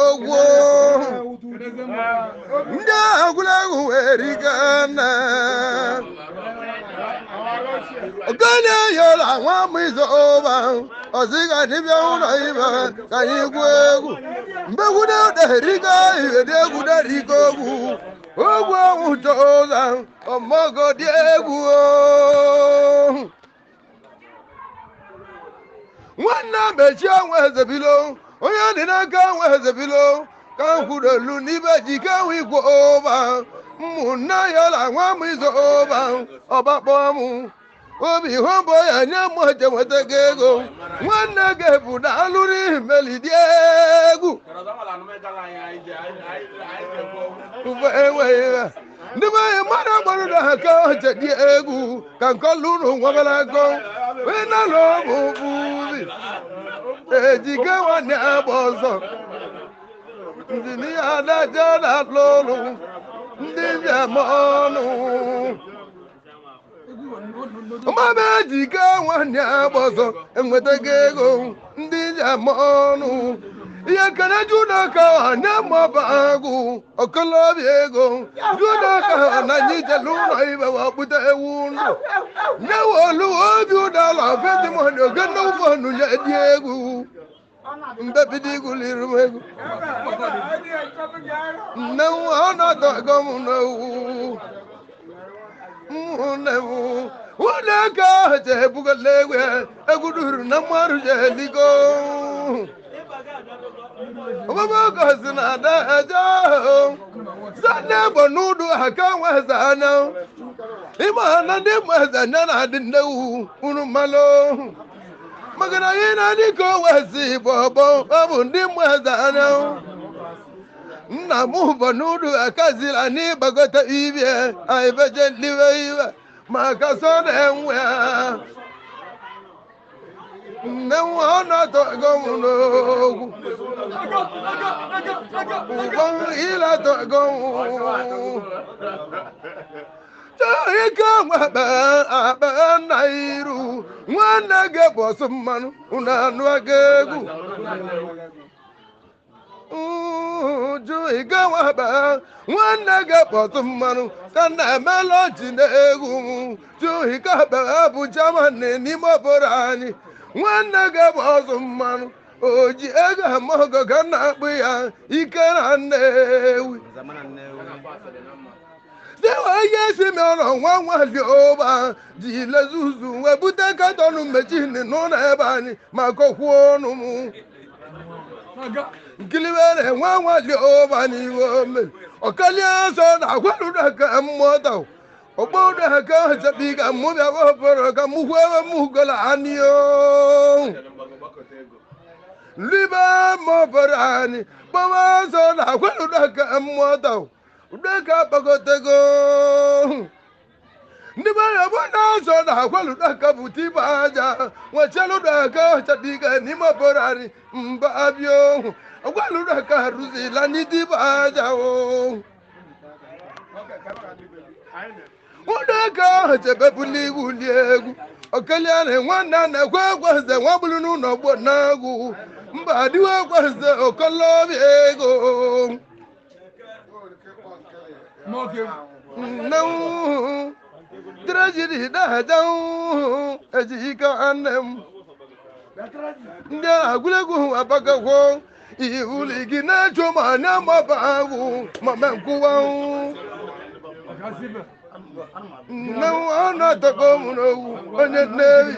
ogwo ndị agwụlegwu erigana ogene yola nwa m izoba ọziga dibịa ụlọ ibe ka anyị gwu egwu mbegwude deriga iwede egwu deriga ogwu ogwu ọnwụ tola ọmọgọ dị egwu nwanne mechie nwe ezebilo onye dị n'aka nwe ezebilo ka m kwuru elu n'ibe jike nwe igwe ụba ụmụnna ya la nwa m izo ụba ọbakpọ m obi hụbọ ya nye m oche nweta gị ego nwanne gị bụ na alụrụ melidi egwu enweghị ndị be anyị mmadụ gbara na aka oche dị egwu ka nkọlụ ụlọ nwabara akọ onye na-alụ ọgwụ bụzi ejike nwanne agba ọzọ ndị n'ihe adaja na-alụ ụlụ ndị bịam ọnụ ọmaba ejike nwanne agba ọzọ enwetago ego ndị bịam ọnụ ihe kere judoka anya maba agụ ọkọlọbịa ego judoka na anyị jelu ụlọ ibe wakpụta ewu ndụ nyewolu obi ụdala fetimoni ogene ụfọdụ ya dị egwu mbebidi igwuliri m egwu nne m ọnọdụ ego m n'ewu nne m ụlọ ego ahụ je ebugola egwu duru na mmadụ je eligo ọbụbọgozi na ada eje zane bụ n'udu aka nweze anya ịma na ndị mweze anya na-adị nnewu unu mmalụ maka na anyị na-adị ka owezi bụ ọgbọ ọ bụ ndị mweze anya nna m bụ n'udu akazila n'ịgbagota ibie anyị beje nliwe iwe maka so na-enwe nne nwa ọ na-atọ ego m n'ogwu ụgbọ ịlatọ ego ike nwebe akpa nna iru nwanne gị bụ ọsụ mmanụ unu anụ aga egwu ju ike nwebe nwanne gị bụ ọsụ mmanụ ka na emela ọchị na egwu ju ike akpa bụ chairman n'ime obodo anyị nwanne gị bụ ọzọ mmanụ oji ego amaogo ka na-akpụ ya ike na Nnewi dewe ihe si mere ọnwa nwali ụba ji lezuzu wee bute katọnụ mechini n'ụlọ ebe anyị maka okwu ọnụ m nkiliwere nwa nwali ụba n'iwe omeri ọkalie ọsọ na agwarụrụ ka mmụọta ọgbọdọ aka ọchọbiga mụ bịawa ọbọrọ ka mụ hụ ewe m gola anịo libe ma ọbọrọ anyị gbawa ọsọ na agwarụrụ aka mmụọta ụdọka kpakọtego ndị be ya bụ na ọsọ na agwarụrụ aka bụ tiba aja nwechalụrụ aka ọchọbiga n'ime ọbọrọ anyị mba abịa ohu agwarụrụ aka rụzila n'itiba aja o ụdọka ahụ chebebuli iwuli egwu okeliana nwanne na-ekwe egweze nwa bụrụ n'ụlọ gbo na-agwụ mba adịwa egweze okolobịa ego nne trejiri daja ejika nne m ndị agwụlegwu abagagwo iwuli gị na-echo ma anya maba agwụ ma menkwụwa nne ọnọdụgo m n'owu onye Nnewi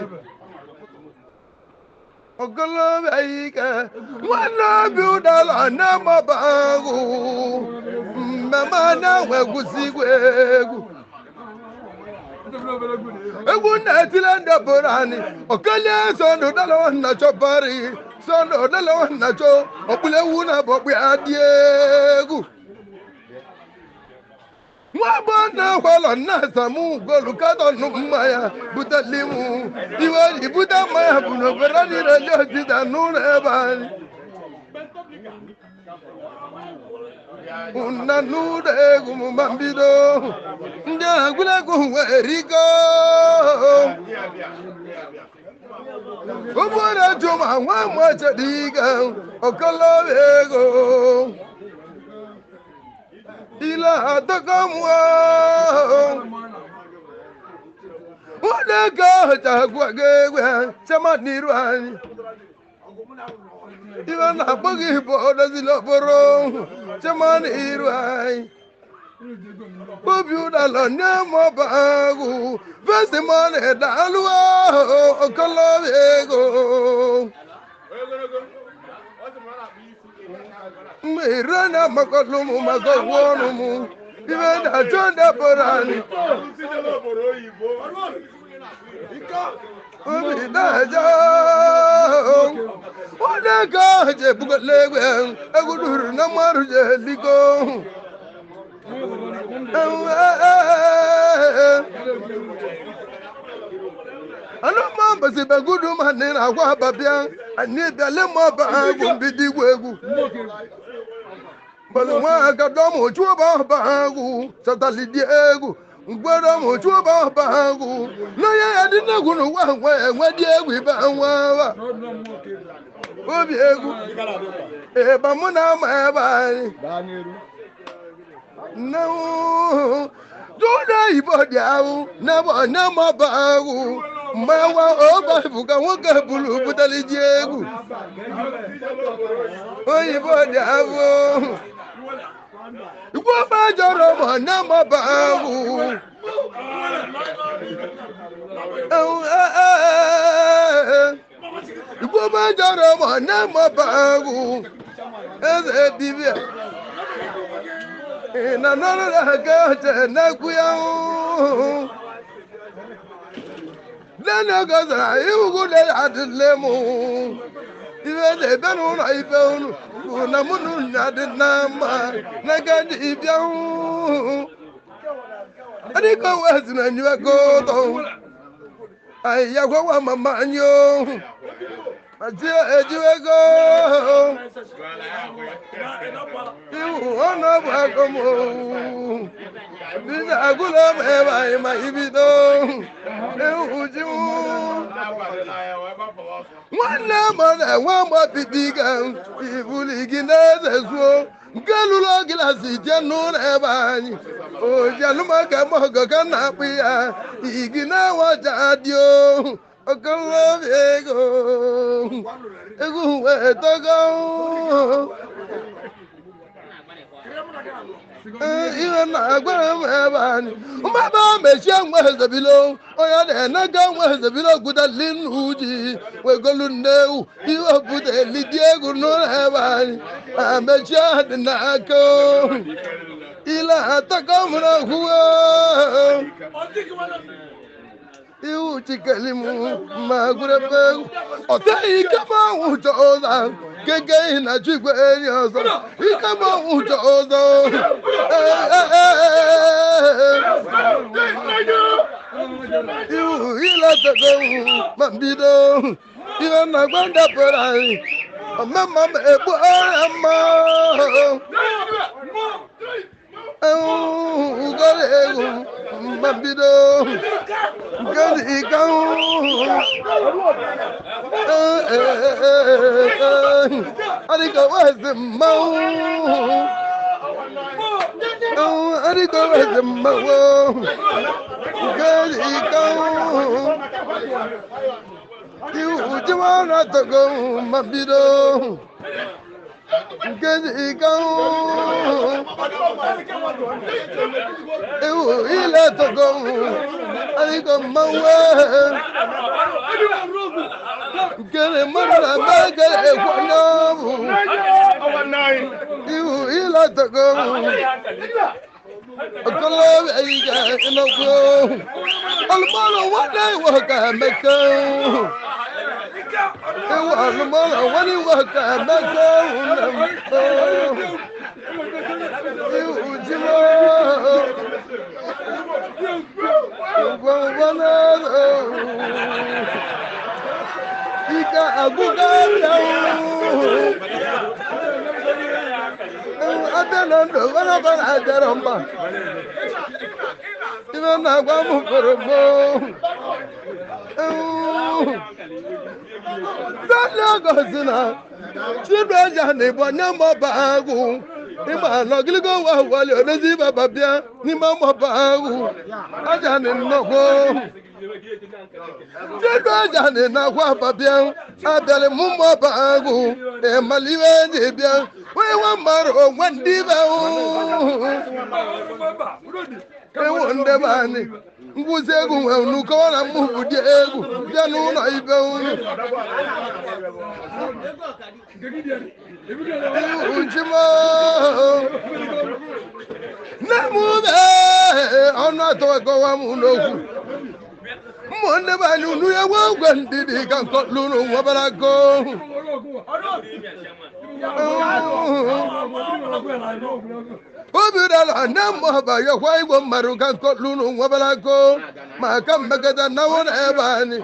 ogolobịa ike nwanne obi ụdala na-amaba agụ mmemme anya wee gwụsị igwe egwu na-etile ndị bụrụ anyị okelie sọndụ dalawa nnachọ bari sọndụ dalawa nnachọ ọkpụlewu na bọkpụ ya dị egwu nwa bụ na kwalọ na asamu golu katọnụ mmanya butelimu iwe ji bute mmanya bụ n'obodo niile ndị otida n'ụlọ ebe anyị na n'ụlọ egwu m ma mbido ndị agwụlegwu wee rigo ụbọrọ jụma nwa machediga okolobịa ego ila takamwa wadaka chagwa gewe chama nirwani iwa na bagi boda ziloporo chama nirwani bobi udalo nyamo bagu vesti mone dalwa okolobego mirana makolumu makowonumu ibeda chonda porani ubidaja wadaka je bugalegwe aguduru namaru je ligo alo mamba si bagudu manina kwa babia anida le maba gumbidi gwegu balwa ka domo chuba bagu satali diegu ngwara mo chuba bagu no ya adina gunu wa wa diegu ba wa obi egu e ba muna ma ba no doda ibo diawu na bo na ma bagu mawa oba buka woka bulu butali diegu oyibo diawu igbo ba joro mo na ma bagu igbo ba joro mo na ma bagu eze dibia na nolo la gaje na kuya nana gaza iugu le adlemu ibe benu na ibenu na munu na de nama na gadi ibiahu ani ko wazi na nywa ko to ai ya ko wa mama nyo ajia ejiwego ona ba komo bisa agula meba ma ibido uju wana mana wama bidiga ibuli gineze so galulo gilasi jenu ebani o janu maga mogo kana pia igina waja dio okolobego egu etogo iwe na agwara m ebe anyị mmaba mechie nwe ezebilo onye na-enega nwe ezebilo gudali n'uji wegolu nnewu ihe obodo elidi egwu n'ụlọ ebe anyị mechie dị n'aka ile ataka mụrụ kwuo iwu chikelimu ma gurebe ọtẹ ikema nwụjọ ụzọ keke na chigwe enyi ọzọ ikema nwụjọ ụzọ iwu iletago ma mbido ihe na gbandapụrụ anyị ọmụma m egbu ọrịa mma ugoro egwu ma mbido gadi ikahu adika wezi mmanwu adika wezi mmanwu gadi ikahu iwu jiwana togo ma mbido gadi ikahu iwu ile togo adika mmanwu gere mara mege ekwonobu iwu ile togo okolobe eyiga inogwo olumolo wane waka meke iwu olumolo wani waka meke iwu jimo ika aguga adelando wana bana aderomba ina na gwa mu porobo dala gozina chibeja ne bonya mo bagu ịma na ogiligo nwa wali odezi baba bịa n'ime ọmọba ahụ aja ni nnọkwo jedu aja ni nakwa babịa abịara mụ mmọba ahụ ịmaliwe ji bịa onye nwa mmadụ onwe ndị be ewu ndị be anyị ngwụzi egwu nwe unu kọwa na mmụbụ dị egwu bịa n'ụlọ ibe unu ujimo nne m ube ọnụ atọ kọwa m n'okwu ụmụnne m anyị unu ya nwe ngwe ndidi ka nkọlụrụ nwebara go obi dala nne m ọba yakwa igwe mmadụ ka nkọlụrụ nwebara go maka mmekọta na nwụrụ ebe anyị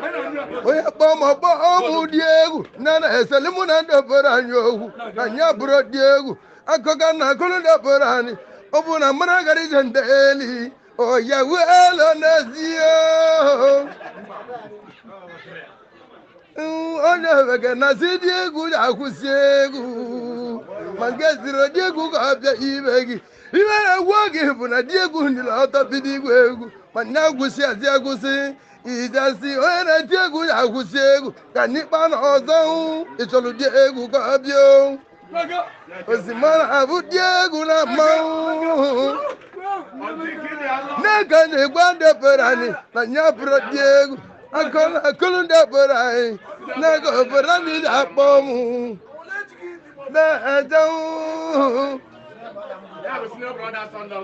onye kpọọ ma ọkpọ ọmụ dị egwu nne na-eseli mụ na ndị obodo anyị okwu na anyị abụrụ dị egwu akụkọ na akụrụ ndị obodo anyị ọ bụ na mmadụ gara ije nde eli oyawu elo n'ezie onye wege na si dị egwu na-akwụsị egwu ma nke ziri dị egwu ka ọ bịa ibe gị ibe na-egwu oge bụ na dị egwu ndịla ọtọ bido igwe egwu ma nye agwụsị azị agwụsị ijasi onye na-eti egwu na-akwụsị egwu ka n'ikpa na ọzọ ịchọrọ dị egwu ka ọ bịa osimiri abụ dị egwu na mmanwụ n'aka na-egwu ndebere anyị na nya bụrụ dị egwu akụlụ ndebere anyị n'aka obodo anyị na-akpọ mụ na-eje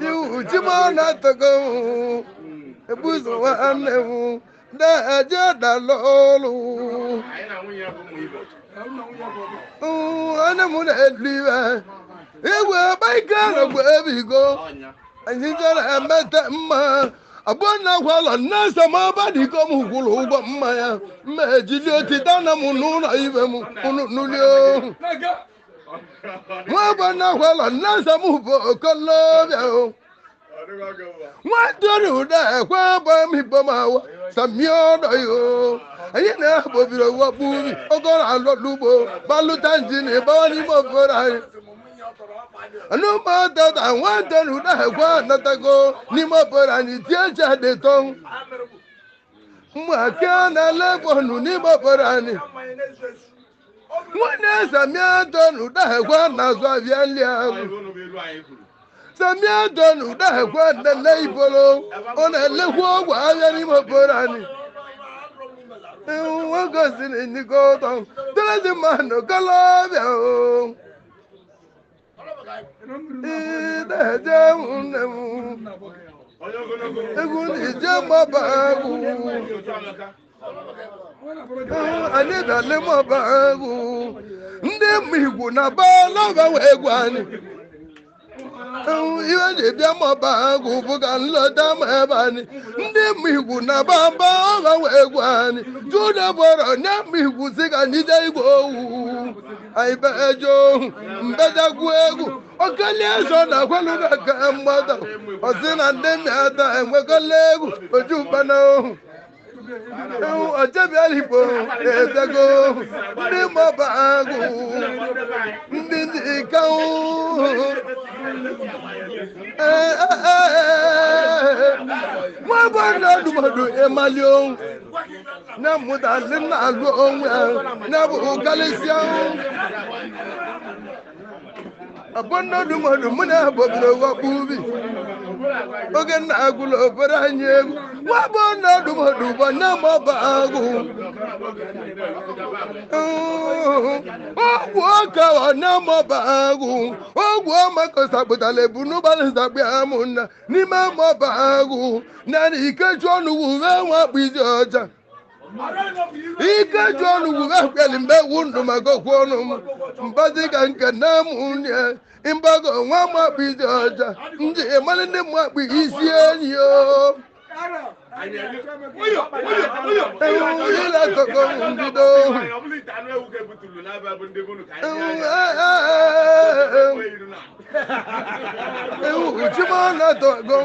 iwu chima na-atọgo ebuzo nwanne m na-eje dalụlụ onye m na-elu iwe igwe ebe ike nọgbu ebigo anyị jere emete mma abụọ na agwalọ nna m abadiko m kwụrụ ụgwọ mma ya mma ejili otita na m n'ụlọ ibe m n'ụlọ nwa bụ na agwalọ nna m bụ okolobịa nwatori ụda ekwe bụ m igbo m awa samiodoyo anyị na-abobiri wakpu ubi ogoro alọlugbo balụta njin gbawa n'ime obodo anyị anụmọdada nwatori ụda ekwe anatago n'ime obodo anyị tie chadeto mmaka na-elebonu n'ime obodo anyị nwanne samiaton ụda ekwe na-azụ abịa nri ahụ samiaton ụda ekwe nlele ibolo ọ na-elekwa ọgwụ ahịa n'ime obodo anyị nwagoziri ndịgo ụtọ telezi mmadụ kolobịa ideje nne m egwu na-eje mọba egwu anyị dale mọba egwu ndị mma igwu na balọba egwu anyị ihe ji bịa mọba agwụ bụ ka nlọta ma ebe anyị ndị mma igwu na baba ọgbanwe egwu anyị jude bọrọ nye mma igwu si ka anyị jee igwe owu anyị beje ohu mbedagwu egwu okelie so na kweluga ka mgbada ọsị na ndị mịata enwekola egwu oju mkpana ohu ọjọbịara igbo na-edego ndị mọba agwụ ndị ike nwa bụ ndị ọdụmọdụ emali onwu na-amụta ndị na-alụ onwe ahụ na-abụ kalịsịa abụ ndị ọdụmọdụ mụ na-abọbiri wakpu ubi oge na-agụla obodo anyị egwu nwa bụ ndị ọdụmọdụ bụ na mọba agụ ogwu ọka ọ na-amọba agụ ogwu ọmakọsapụtala ebu n'ụbalị zakpe amụnna n'ime mọba agụ naanị ikeju ọnụgwu wee nwakpu iji ọcha ikeju ọnụgwu wee kweli mgbe ewu ndụ maka okwu ọnụ m mbazi ka nke na amụnye mbago nwa makpu iji ọcha nji ịmalị ndị mmakpu isi enyi o ile koko mbido uchimana togo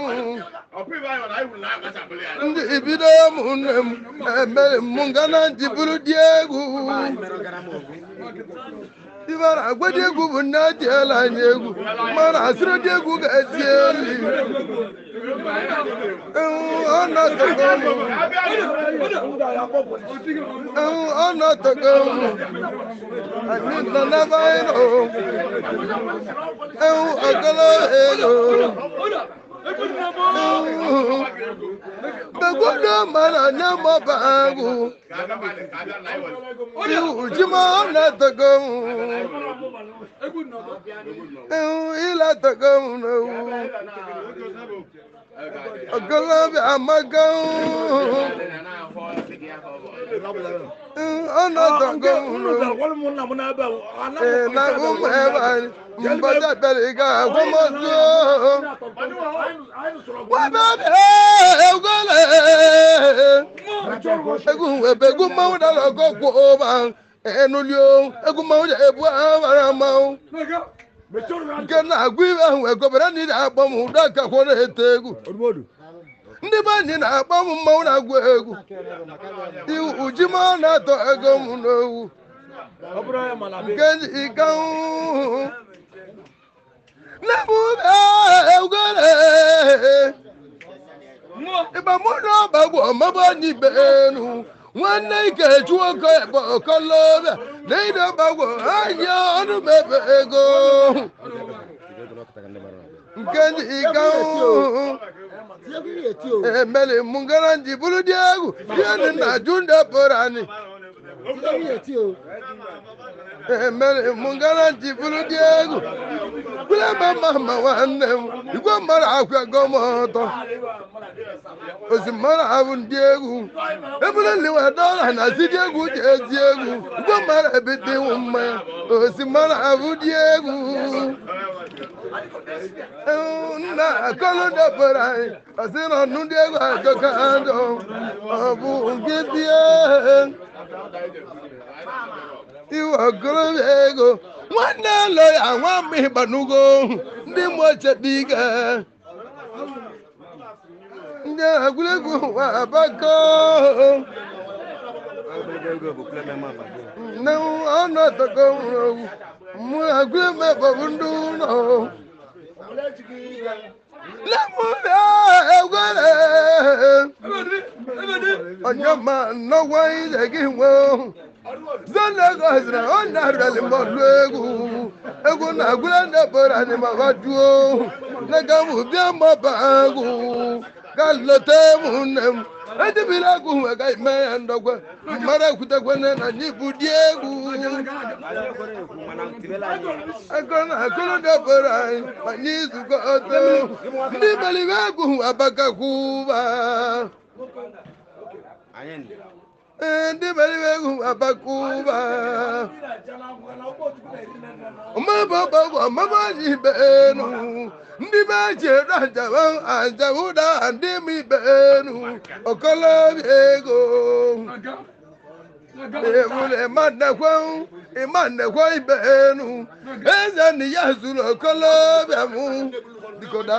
ndị ibido ụmụnne m emere m nga na ntị bụrụ dị egwu Ibara agwadi egwu bụ nne atiela anyị egwu mana asịrị dị egwu ga-eti elu ọ na-atọgo anyị nọ n'ebe anyị nọ ọgọlọ ego Begudo mana nyama bagu Ujima na tagam ila tagam no Agalabi amagam ana tagam no na umeba mbada beliga gomozo Wabebe ugole Egu ebegu mawda logo kwoba enulio egu mawda ebu awara maw Gana agwiwe ahụ egobere ni na-agba m ụda ka kwọrọ ete egwu ndị be anyị na-agba m mmanwụ na-agwụ egwu ujima na-atọ ego m n'owu nke ika na-ebube egwere ịba mụ na ọbagwụ ọmaba anyị be enu nwanne Ikechi nwoke ebe ọkọlọbịa na ide ọbagwụ anya ọnụ mebe ego nke ika emeli mungara nji bulu di egwu ihe dị na junda porani emeli mungara nji bulu di egwu kule mama nwanne m igwe mara akwa gọmọtọ osimara ahụ ndị egwu ebule liwe dọla na zidi egwu ji ezi egwu igwe mara ebe dị mma osimara ahụ dị egwu nna akọlụ dọpụrụ anyị ọsị na ọnụ ndị egwu ajọka ndụ ọ bụ nke bie iwe okorobịa ego nwanne ụlọ ya nwa mma ịgbanugo ndị mochebiga ndị agwụlegwu nwa abakọ na ọnọdụgo mụ agwụlemebọbụ ndị ụlọ Lemure egwere Onyama nọwa ile gị nwe Zonegozira ọ na-arịali mbọlụ egwu na-agwụla ndebere anyị ma gbajuo nega m bịa mọba agwụ ga lote m nne m edibila agwụ nwe ga ime ya ndọgwe mara ekwutekwane na anyị bụ di egwu ego na-akụrụ ndebere anyị ma anyị izukọ ọtọ ndị belibe egwu abakakwụba ndị belibe egwu abakwụba ọmaba anyị benu ndị be jere ajawụda ndị m ibenu ọkọlọbịa ego ebule ịmanekwa ibenu eze na ya zuru ọkọlọbịa m dịka ụda